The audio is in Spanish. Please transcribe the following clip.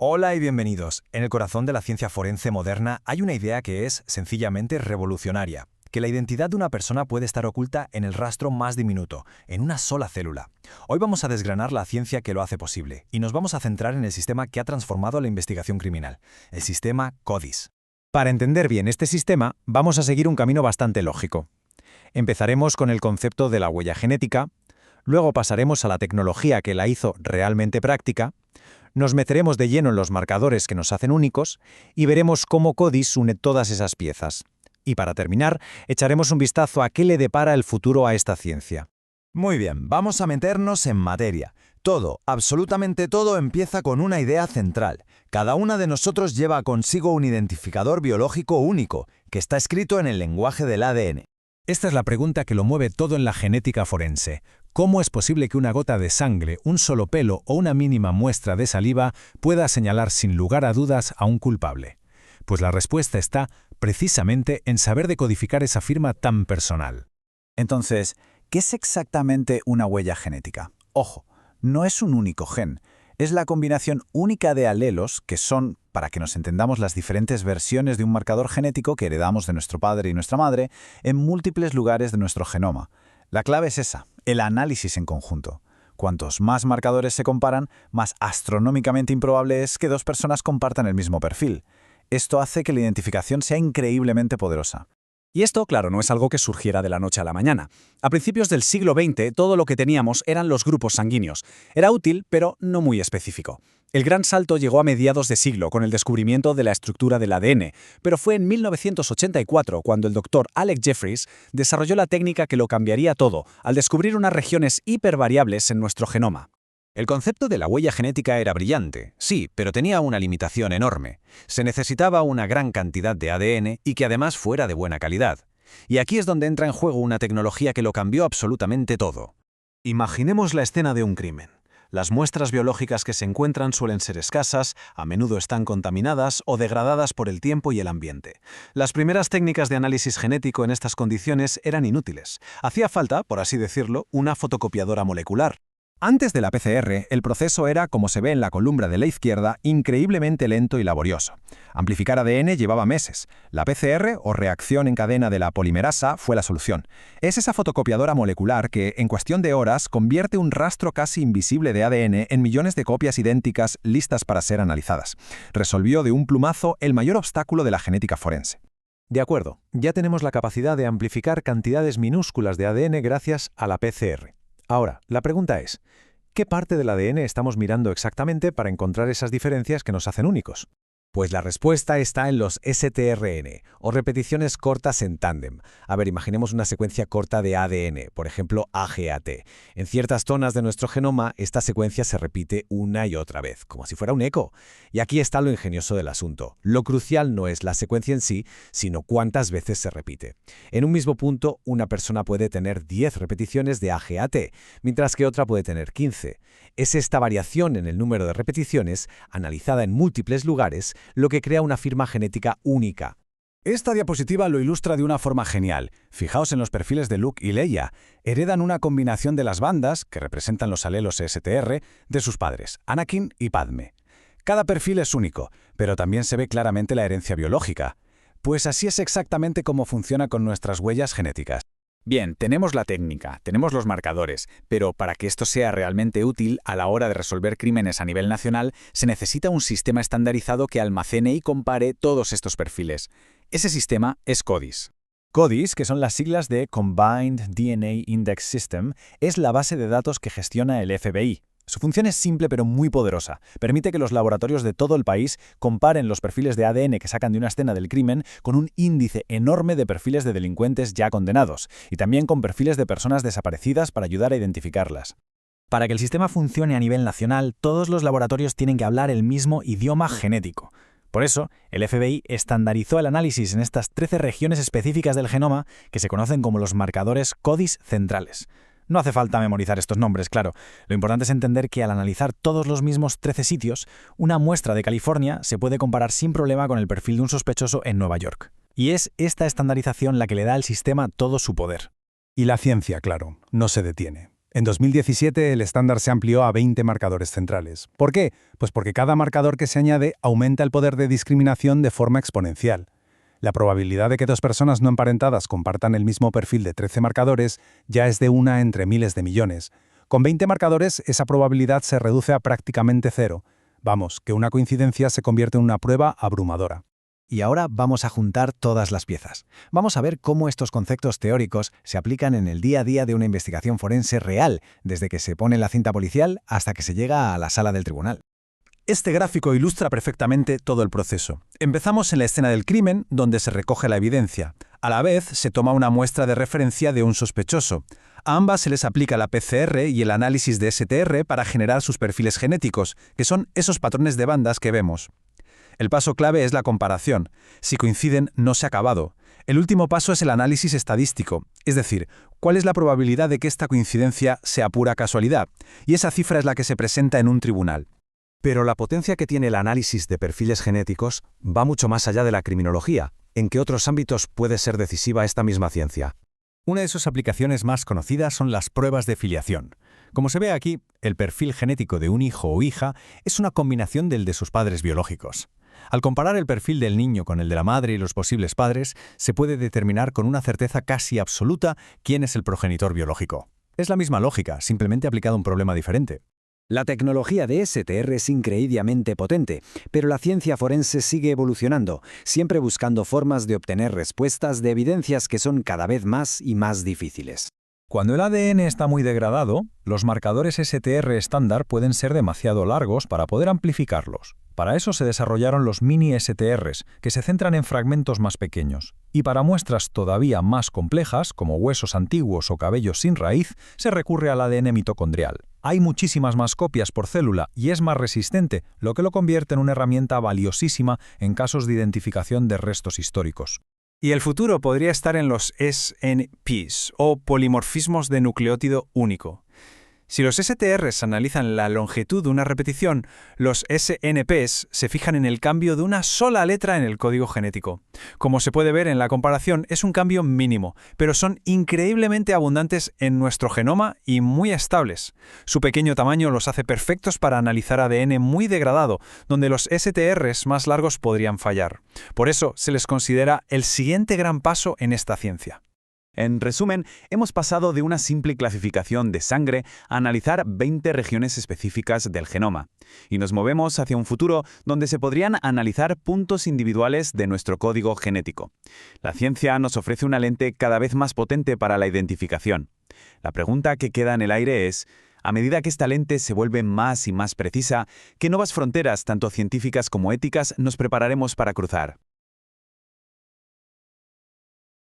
Hola y bienvenidos. En el corazón de la ciencia forense moderna hay una idea que es, sencillamente, revolucionaria, que la identidad de una persona puede estar oculta en el rastro más diminuto, en una sola célula. Hoy vamos a desgranar la ciencia que lo hace posible, y nos vamos a centrar en el sistema que ha transformado la investigación criminal, el sistema CODIS. Para entender bien este sistema, vamos a seguir un camino bastante lógico. Empezaremos con el concepto de la huella genética, luego pasaremos a la tecnología que la hizo realmente práctica, nos meteremos de lleno en los marcadores que nos hacen únicos y veremos cómo CODIS une todas esas piezas. Y para terminar, echaremos un vistazo a qué le depara el futuro a esta ciencia. Muy bien, vamos a meternos en materia. Todo, absolutamente todo, empieza con una idea central. Cada una de nosotros lleva consigo un identificador biológico único, que está escrito en el lenguaje del ADN. Esta es la pregunta que lo mueve todo en la genética forense. ¿Cómo es posible que una gota de sangre, un solo pelo o una mínima muestra de saliva pueda señalar sin lugar a dudas a un culpable? Pues la respuesta está precisamente en saber decodificar esa firma tan personal. Entonces, ¿qué es exactamente una huella genética? Ojo, no es un único gen. Es la combinación única de alelos que son, para que nos entendamos, las diferentes versiones de un marcador genético que heredamos de nuestro padre y nuestra madre en múltiples lugares de nuestro genoma. La clave es esa, el análisis en conjunto. Cuantos más marcadores se comparan, más astronómicamente improbable es que dos personas compartan el mismo perfil. Esto hace que la identificación sea increíblemente poderosa. Y esto, claro, no es algo que surgiera de la noche a la mañana. A principios del siglo XX, todo lo que teníamos eran los grupos sanguíneos. Era útil, pero no muy específico. El gran salto llegó a mediados de siglo con el descubrimiento de la estructura del ADN, pero fue en 1984 cuando el doctor Alec Jeffreys desarrolló la técnica que lo cambiaría todo, al descubrir unas regiones hipervariables en nuestro genoma. El concepto de la huella genética era brillante, sí, pero tenía una limitación enorme. Se necesitaba una gran cantidad de ADN y que además fuera de buena calidad. Y aquí es donde entra en juego una tecnología que lo cambió absolutamente todo. Imaginemos la escena de un crimen. Las muestras biológicas que se encuentran suelen ser escasas, a menudo están contaminadas o degradadas por el tiempo y el ambiente. Las primeras técnicas de análisis genético en estas condiciones eran inútiles. Hacía falta, por así decirlo, una fotocopiadora molecular. Antes de la PCR, el proceso era, como se ve en la columna de la izquierda, increíblemente lento y laborioso. Amplificar ADN llevaba meses. La PCR, o reacción en cadena de la polimerasa, fue la solución. Es esa fotocopiadora molecular que, en cuestión de horas, convierte un rastro casi invisible de ADN en millones de copias idénticas listas para ser analizadas. Resolvió de un plumazo el mayor obstáculo de la genética forense. De acuerdo, ya tenemos la capacidad de amplificar cantidades minúsculas de ADN gracias a la PCR. Ahora, la pregunta es, ¿qué parte del ADN estamos mirando exactamente para encontrar esas diferencias que nos hacen únicos? Pues la respuesta está en los STRN, o repeticiones cortas en tándem. A ver, imaginemos una secuencia corta de ADN, por ejemplo AGAT. En ciertas zonas de nuestro genoma, esta secuencia se repite una y otra vez, como si fuera un eco. Y aquí está lo ingenioso del asunto. Lo crucial no es la secuencia en sí, sino cuántas veces se repite. En un mismo punto, una persona puede tener 10 repeticiones de AGAT, mientras que otra puede tener 15. Es esta variación en el número de repeticiones, analizada en múltiples lugares, lo que crea una firma genética única. Esta diapositiva lo ilustra de una forma genial. Fijaos en los perfiles de Luke y Leia. Heredan una combinación de las bandas, que representan los alelos STR, de sus padres, Anakin y Padme. Cada perfil es único, pero también se ve claramente la herencia biológica. Pues así es exactamente como funciona con nuestras huellas genéticas. Bien, tenemos la técnica, tenemos los marcadores, pero para que esto sea realmente útil a la hora de resolver crímenes a nivel nacional, se necesita un sistema estandarizado que almacene y compare todos estos perfiles. Ese sistema es CODIS. CODIS, que son las siglas de Combined DNA Index System, es la base de datos que gestiona el FBI. Su función es simple pero muy poderosa. Permite que los laboratorios de todo el país comparen los perfiles de ADN que sacan de una escena del crimen con un índice enorme de perfiles de delincuentes ya condenados, y también con perfiles de personas desaparecidas para ayudar a identificarlas. Para que el sistema funcione a nivel nacional, todos los laboratorios tienen que hablar el mismo idioma genético. Por eso, el FBI estandarizó el análisis en estas 13 regiones específicas del genoma que se conocen como los marcadores CODIS centrales. No hace falta memorizar estos nombres, claro. Lo importante es entender que al analizar todos los mismos 13 sitios, una muestra de California se puede comparar sin problema con el perfil de un sospechoso en Nueva York. Y es esta estandarización la que le da al sistema todo su poder. Y la ciencia, claro, no se detiene. En 2017 el estándar se amplió a 20 marcadores centrales. ¿Por qué? Pues porque cada marcador que se añade aumenta el poder de discriminación de forma exponencial. La probabilidad de que dos personas no emparentadas compartan el mismo perfil de 13 marcadores ya es de 1 entre miles de millones. Con 20 marcadores esa probabilidad se reduce a prácticamente cero. Vamos, que una coincidencia se convierte en una prueba abrumadora. Y ahora vamos a juntar todas las piezas. Vamos a ver cómo estos conceptos teóricos se aplican en el día a día de una investigación forense real, desde que se pone la cinta policial hasta que se llega a la sala del tribunal. Este gráfico ilustra perfectamente todo el proceso. Empezamos en la escena del crimen, donde se recoge la evidencia. A la vez, se toma una muestra de referencia de un sospechoso. A ambas se les aplica la PCR y el análisis de STR para generar sus perfiles genéticos, que son esos patrones de bandas que vemos. El paso clave es la comparación. Si coinciden, no se ha acabado. El último paso es el análisis estadístico, es decir, cuál es la probabilidad de que esta coincidencia sea pura casualidad, y esa cifra es la que se presenta en un tribunal. Pero la potencia que tiene el análisis de perfiles genéticos va mucho más allá de la criminología. ¿En qué otros ámbitos puede ser decisiva esta misma ciencia? Una de sus aplicaciones más conocidas son las pruebas de filiación. Como se ve aquí, el perfil genético de un hijo o hija es una combinación del de sus padres biológicos. Al comparar el perfil del niño con el de la madre y los posibles padres, se puede determinar con una certeza casi absoluta quién es el progenitor biológico. Es la misma lógica, simplemente aplicada a un problema diferente. La tecnología de STR es increíblemente potente, pero la ciencia forense sigue evolucionando, siempre buscando formas de obtener respuestas de evidencias que son cada vez más y más difíciles. Cuando el ADN está muy degradado, los marcadores STR estándar pueden ser demasiado largos para poder amplificarlos. Para eso se desarrollaron los mini STRs, que se centran en fragmentos más pequeños. Y para muestras todavía más complejas, como huesos antiguos o cabellos sin raíz, se recurre al ADN mitocondrial. Hay muchísimas más copias por célula y es más resistente, lo que lo convierte en una herramienta valiosísima en casos de identificación de restos históricos. Y el futuro podría estar en los SNPs, o polimorfismos de nucleótido único. Si los STRs analizan la longitud de una repetición, los SNPs se fijan en el cambio de una sola letra en el código genético. Como se puede ver en la comparación, es un cambio mínimo, pero son increíblemente abundantes en nuestro genoma y muy estables. Su pequeño tamaño los hace perfectos para analizar ADN muy degradado, donde los STRs más largos podrían fallar. Por eso se les considera el siguiente gran paso en esta ciencia. En resumen, hemos pasado de una simple clasificación de sangre a analizar 20 regiones específicas del genoma, y nos movemos hacia un futuro donde se podrían analizar puntos individuales de nuestro código genético. La ciencia nos ofrece una lente cada vez más potente para la identificación. La pregunta que queda en el aire es, a medida que esta lente se vuelve más y más precisa, ¿qué nuevas fronteras, tanto científicas como éticas, nos prepararemos para cruzar?